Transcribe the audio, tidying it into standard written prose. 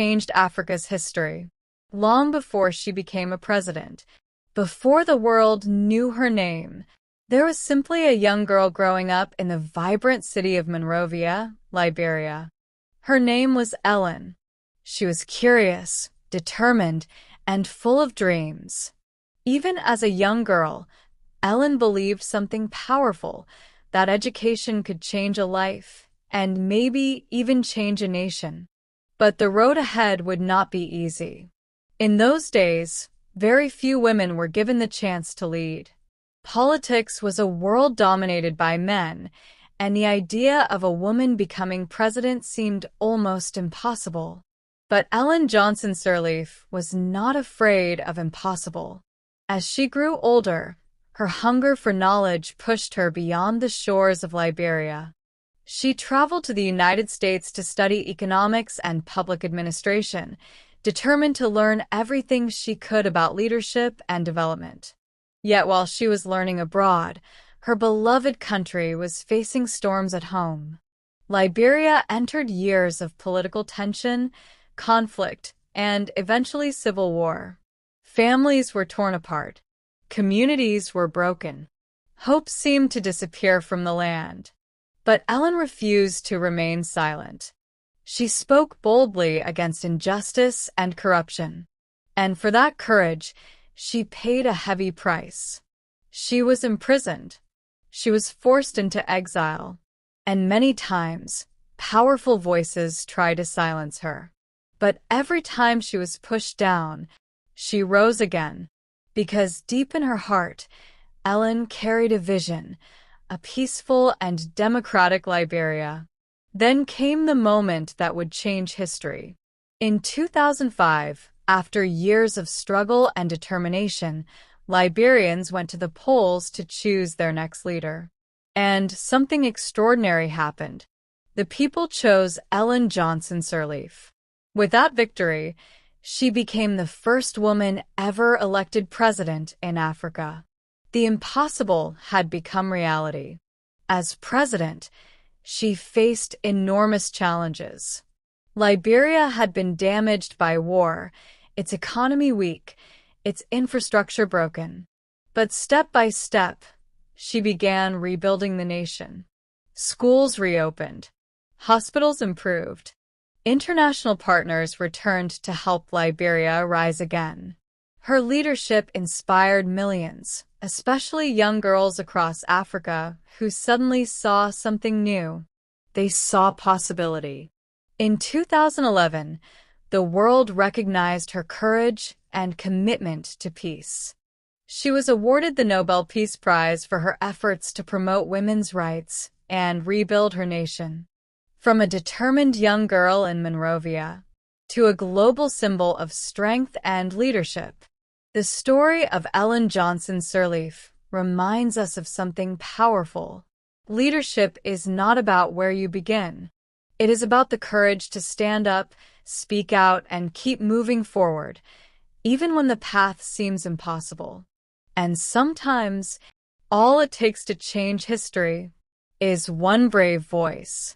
changed Africa's history. Long before she became a president, before the world knew her name, there was simply a young girl growing up in the vibrant city of Monrovia, Liberia. Her name was Ellen. She was curious, determined, and full of dreams. Even as a young girl, Ellen believed something powerful, that education could change a life, and maybe even change a nation. But the road ahead would not be easy. In those days, very few women were given the chance to lead. Politics was a world dominated by men, and the idea of a woman becoming president seemed almost impossible. But Ellen Johnson Sirleaf was not afraid of impossible. As she grew older, her hunger for knowledge pushed her beyond the shores of Liberia. She traveled to the United States to study economics and public administration, determined to learn everything she could about leadership and development. Yet while she was learning abroad, her beloved country was facing storms at home. Liberia entered years of political tension, conflict, and eventually civil war. Families were torn apart. Communities were broken. Hope seemed to disappear from the land. But Ellen refused to remain silent. She spoke boldly against injustice and corruption. And for that courage, she paid a heavy price. She was imprisoned. She was forced into exile. And many times, powerful voices tried to silence her. But every time she was pushed down, she rose again. Because deep in her heart, Ellen carried a vision, a peaceful and democratic Liberia. Then came the moment that would change history. In 2005, after years of struggle and determination, Liberians went to the polls to choose their next leader. And something extraordinary happened. The people chose Ellen Johnson Sirleaf. With that victory, she became the first woman ever elected president in Africa. The impossible had become reality. As president, she faced enormous challenges. Liberia had been damaged by war, its economy weak, its infrastructure broken. But step by step, she began rebuilding the nation. Schools reopened. Hospitals improved. International partners returned to help Liberia rise again. Her leadership inspired millions, especially young girls across Africa who suddenly saw something new. They saw possibility. In 2011, the world recognized her courage and commitment to peace. She was awarded the Nobel Peace Prize for her efforts to promote women's rights and rebuild her nation. From a determined young girl in Monrovia to a global symbol of strength and leadership, the story of Ellen Johnson Sirleaf reminds us of something powerful. Leadership is not about where you begin. It is about the courage to stand up, speak out, and keep moving forward, even when the path seems impossible. And sometimes, all it takes to change history is one brave voice.